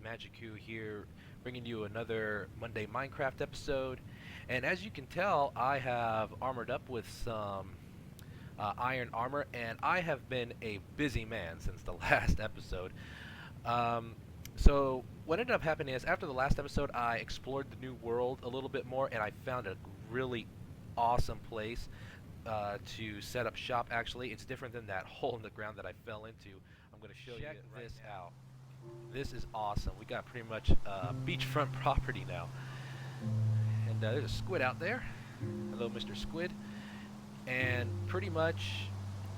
Magicu here, bringing you another Monday Minecraft episode. And as you can tell, I have armored up with some iron armor, and I have been a busy man since the last episode. Um, so what ended up happening is after the last episode, I explored the new world a little bit more, and I found a really awesome place to set up shop. Actually, it's different than that hole in the ground that I fell into. I'm going to show you this out. This is awesome. We got pretty much beachfront property now. And there's a squid out there. Hello, Mr. Squid. And pretty much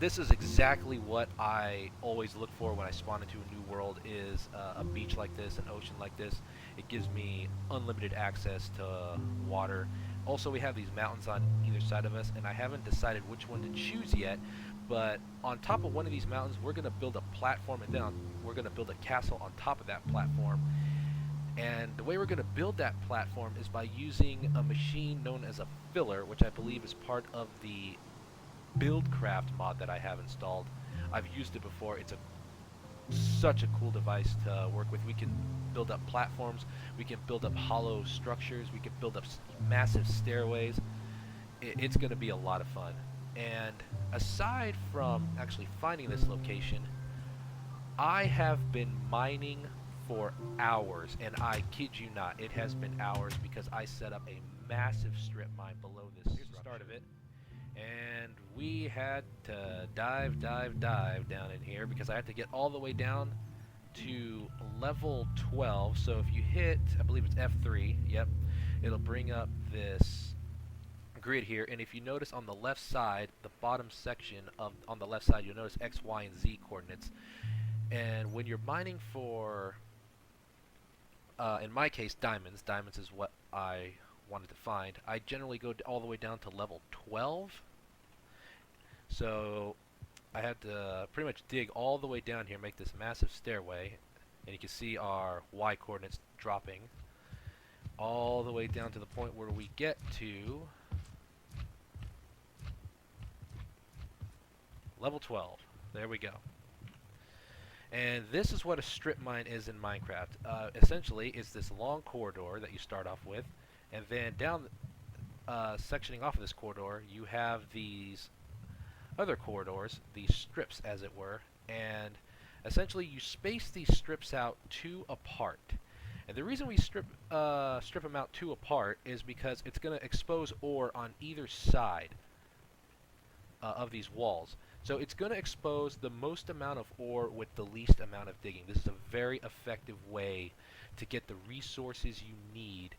this is exactly what I always look for when I spawn into a new world is a beach like this, an ocean like this. It gives me unlimited access to water. Also, we have these mountains on either side of us, and I haven't decided which one to choose yet, but on top of one of these mountains, we're going to build a platform, and then we're going to build a castle on top of that platform. And the way we're going to build that platform is by using a machine known as a filler, which I believe is part of the Buildcraft mod that I have installed. I've used it before. It's such a cool device to work with. We can build up platforms, we can build up hollow structures, we can build up massive stairways. It's going to be a lot of fun. And aside from actually finding this location, I have been mining for hours, and I kid you not, it has been hours because I set up a massive strip mine below this. Here's the start of it. And we had to dive down in here because I had to get all the way down to level 12. So if you hit, I believe it's F3, yep, it'll bring up this grid here. And if you notice on the left side, the bottom section of on the left side, you'll notice X, Y, and Z coordinates. And when you're mining for, in my case, diamonds is what I wanted to find. I generally go all the way down to level 12. So I had to pretty much dig all the way down here, make this massive stairway, and you can see our Y coordinates dropping all the way down to the point where we get to level 12. There we go. And this is what a strip mine is in Minecraft. Essentially, it's this long corridor that you start off with, and then down, sectioning off of this corridor, you have these other corridors, these strips as it were, and essentially you space these strips out 2 apart. And the reason we strip them out 2 apart is because it's going to expose ore on either side of these walls. So it's going to expose the most amount of ore with the least amount of digging. This is a very effective way to get the resources you need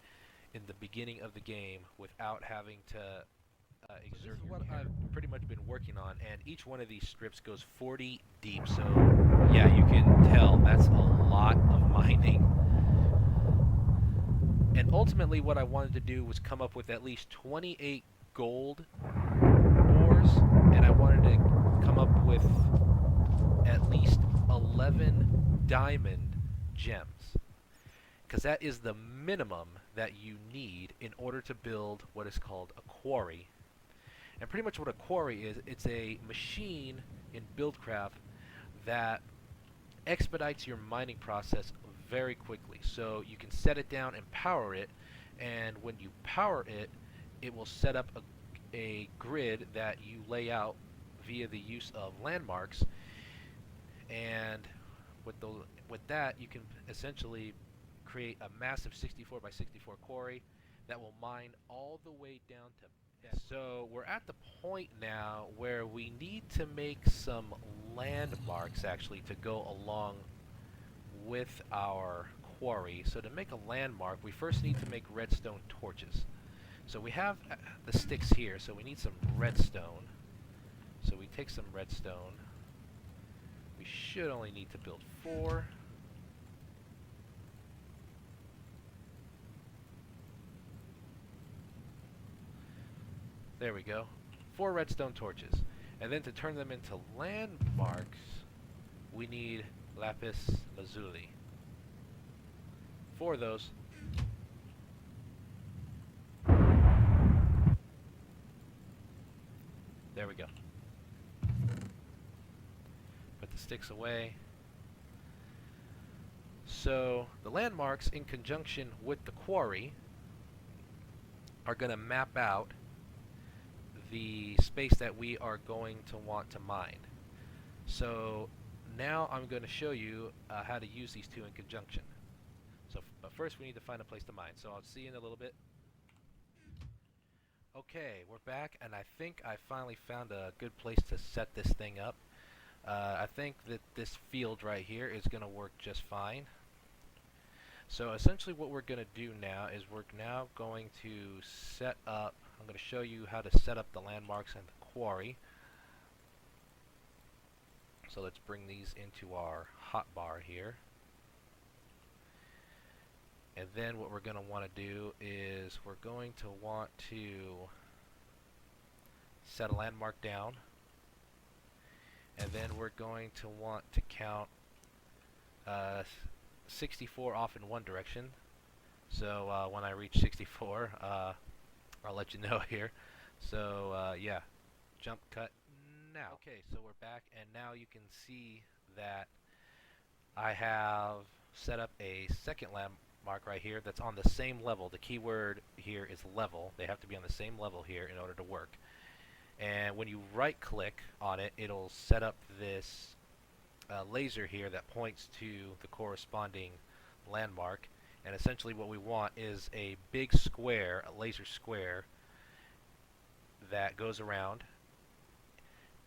in the beginning of the game without having to exert your what I've pretty much been working on, and each one of these strips goes 40 deep, so yeah, you can tell that's a lot of mining. And ultimately what I wanted to do was come up with at least 28 gold ores, and I wanted to come up with at least 11 diamond gems, because that is the minimum that you need in order to build what is called a quarry. And pretty much what a quarry is, it's a machine in Buildcraft that expedites your mining process very quickly. So you can set it down and power it, and when you power it, it will set up a grid that you lay out via the use of landmarks. And with that, you can essentially create a massive 64 by 64 quarry that will mine all the way down to. So we're at the point now where we need to make some landmarks actually to go along with our quarry. So to make a landmark, we first need to make redstone torches. So we have the sticks here, so we need some redstone. So we take some redstone. We should only need to build 4. There we go. 4 redstone torches. And then to turn them into landmarks, we need lapis lazuli. 4 of those. There we go. Put the sticks away. So the landmarks in conjunction with the quarry are going to map out the space that we are going to want to mine. So now I'm going to show you how to use these two in conjunction. But first we need to find a place to mine. So I'll see you in a little bit. Okay, we're back, and I think I finally found a good place to set this thing up. I think that this field right here is going to work just fine. So essentially what we're going to do now is we're now going to set up, I'm going to show you how to set up the landmarks and the quarry. So let's bring these into our hotbar here. And then what we're going to want to do is we're going to want to set a landmark down. And then we're going to want to count 64 off in one direction. So when I reach 64, I'll let you know here. So yeah, jump cut now. Okay, so we're back, and now you can see that I have set up a second landmark right here that's on the same level. The keyword here is level. They have to be on the same level here in order to work. And when you right click on it, it'll set up this laser here that points to the corresponding landmark. And essentially what we want is a big square, a laser square, that goes around.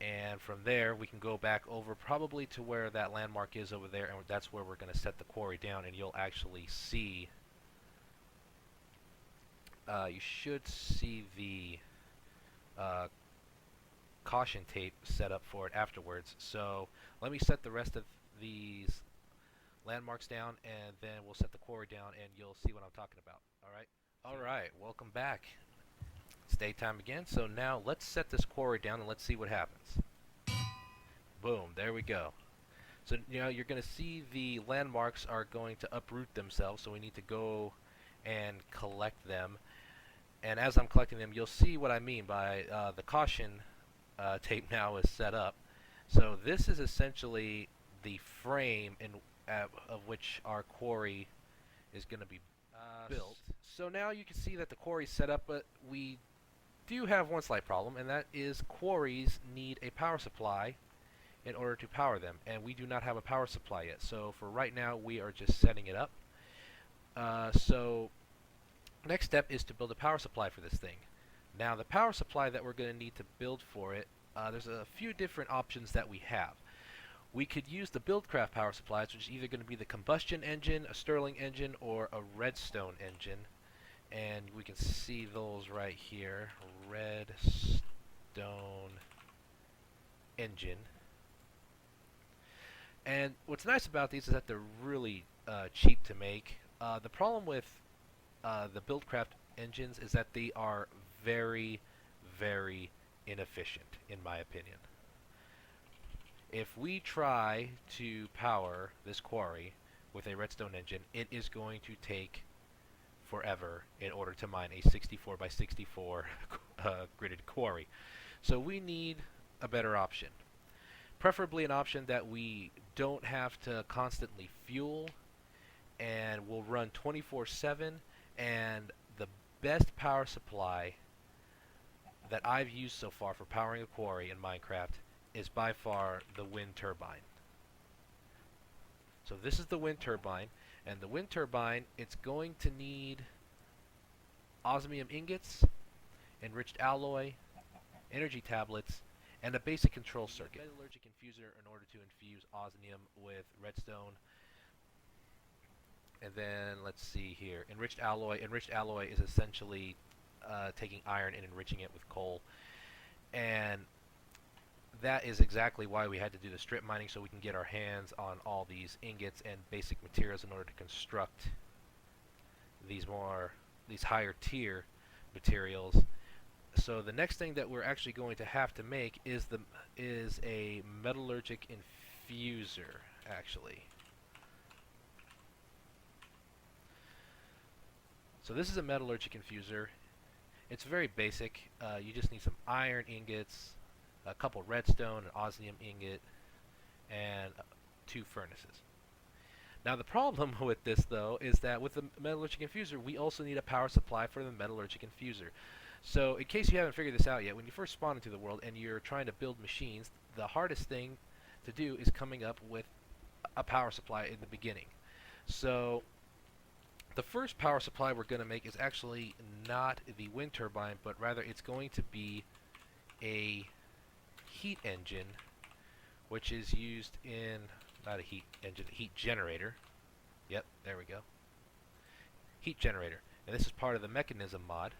And from there we can go back over probably to where that landmark is over there, and that's where we're going to set the quarry down. And you'll actually see, you should see the caution tape set up for it afterwards. So let me set the rest of these landmarks down, and then we'll set the quarry down, and you'll see what I'm talking about. Alright, welcome back. It's daytime again. So now let's set this quarry down and let's see what happens. Boom, there we go. So you're going to see the landmarks are going to uproot themselves, so we need to go and collect them. And as I'm collecting them, you'll see what I mean by the caution tape now is set up. So this is essentially the frame of which our quarry is going to be built. So now you can see that the quarry is set up, but we do have one slight problem, and that is quarries need a power supply in order to power them, and we do not have a power supply yet. So for right now we are just setting it up. So next step is to build a power supply for this thing. Now the power supply that we're going to need to build for it, there's a few different options that we have. We could use the Buildcraft power supplies, which is either going to be the combustion engine, a Stirling engine, or a redstone engine. And we can see those right here. Redstone engine. And what's nice about these is that they're really cheap to make. The problem with the Buildcraft engines is that they are very, very inefficient, in my opinion. If we try to power this quarry with a redstone engine, it is going to take forever in order to mine a 64 by 64 gridded quarry. So we need a better option. Preferably an option that we don't have to constantly fuel and will run 24/7, and the best power supply that I've used so far for powering a quarry in Minecraft is by far the wind turbine. So this is the wind turbine, and the wind turbine, it's going to need osmium ingots, enriched alloy, energy tablets, and a basic control circuit. Metallurgic infuser in order to infuse osmium with redstone. And then let's see here, enriched alloy. Enriched alloy is essentially taking iron and enriching it with coal. And that is exactly why we had to do the strip mining, so we can get our hands on all these ingots and basic materials in order to construct these higher tier materials. So the next thing that we're actually going to have to make is a metallurgic infuser, actually. So this is a metallurgic infuser. It's very basic. You just need some iron ingots, a couple redstone, an osmium ingot, and 2 furnaces. Now the problem with this though is that with the metallurgic infuser, we also need a power supply for the metallurgic infuser. So in case you haven't figured this out yet, when you first spawn into the world and you're trying to build machines, the hardest thing to do is coming up with a power supply in the beginning. So the first power supply we're going to make is actually not the wind turbine, but rather it's going to be a heat engine, which is used in, not a heat engine, a heat generator. Yep, there we go. Heat generator. And this is part of the mechanism mod.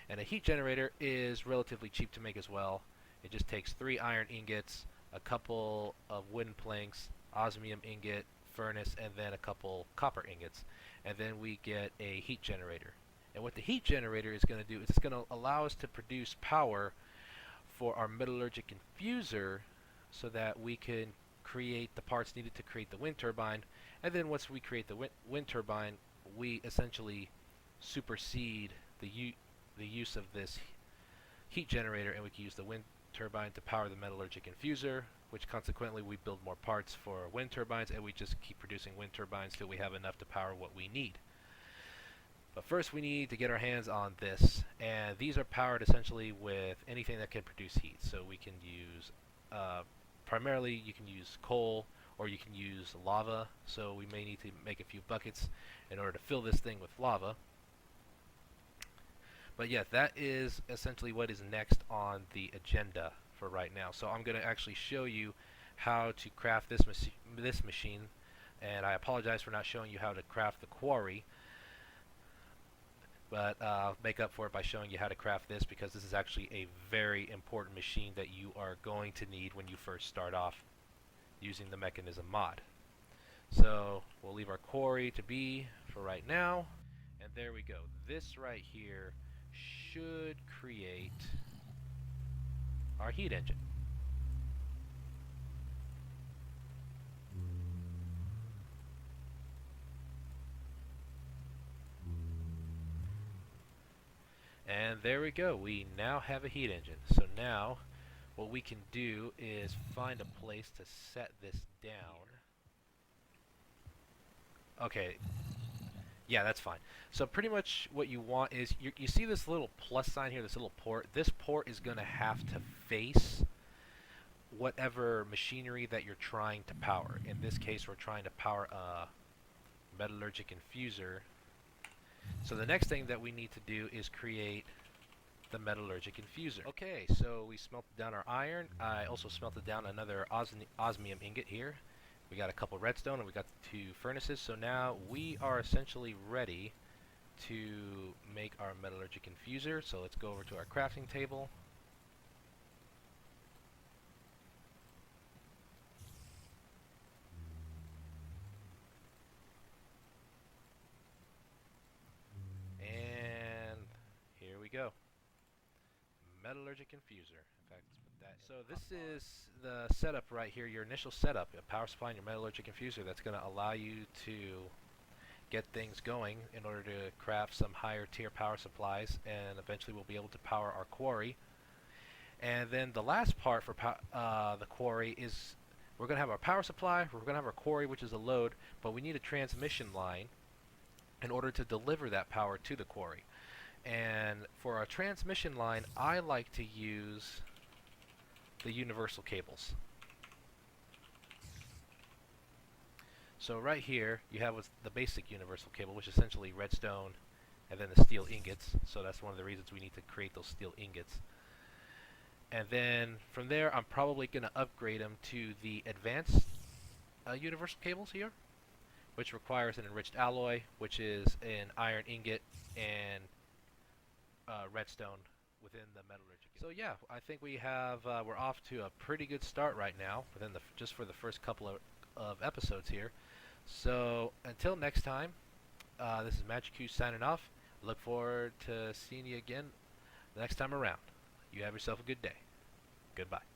And a heat generator is relatively cheap to make as well. It just takes 3 iron ingots, a couple of wooden planks, osmium ingot, furnace, and then a couple copper ingots. And then we get a heat generator. And what the heat generator is going to do is it's going to allow us to produce power for our metallurgic infuser so that we can create the parts needed to create the wind turbine. And then once we create the wind turbine, we essentially supersede the use of this heat generator, and we can use the wind turbine to power the metallurgic infuser, which consequently we build more parts for wind turbines, and we just keep producing wind turbines till we have enough to power what we need. But first we need to get our hands on this, and these are powered essentially with anything that can produce heat. So we can use, primarily you can use coal, or you can use lava, so we may need to make a few buckets in order to fill this thing with lava. But yeah, that is essentially what is next on the agenda for right now. So I'm going to actually show you how to craft this machine, and I apologize for not showing you how to craft the Quarry, but I'll make up for it by showing you how to craft this, because this is actually a very important machine that you are going to need when you first start off using the mechanism mod. So we'll leave our Quarry to be for right now, and there we go. This right here should create our heat engine. And there we go. We now have a heat engine. So now what we can do is find a place to set this down. Okay. Yeah, that's fine. So pretty much what you want is, you see this little plus sign here, this little port. This port is going to have to face whatever machinery that you're trying to power. In this case, we're trying to power a metallurgic infuser. So the next thing that we need to do is create the metallurgic infuser. Okay, so we smelted down our iron. I also smelted down another osmium ingot here. We got a couple redstone, and we got 2 furnaces. So now we are essentially ready to make our metallurgic infuser. So let's go over to our crafting table. And here we go. Metallurgic infuser. In fact, let's put that. So this is the setup right here, your initial setup, a power supply and your metallurgic infuser. That's going to allow you to get things going in order to craft some higher tier power supplies, and eventually we'll be able to power our Quarry. And then the last part for the Quarry is, we're going to have our power supply, we're going to have our Quarry, which is a load, but we need a transmission line in order to deliver that power to the Quarry. And for our transmission line, I like to use the universal cables. So right here you have what's the basic universal cable, which is essentially redstone and then the steel ingots. So that's one of the reasons we need to create those steel ingots. And then from there, I'm probably going to upgrade them to the advanced universal cables here, which requires an enriched alloy, which is an iron ingot and redstone within the metallurgic. So yeah, I think we're off to a pretty good start right now within just for the first couple of episodes here. So until next time, this is Magic signing off. Look forward to seeing you again the next time around. You have yourself a good day. Goodbye.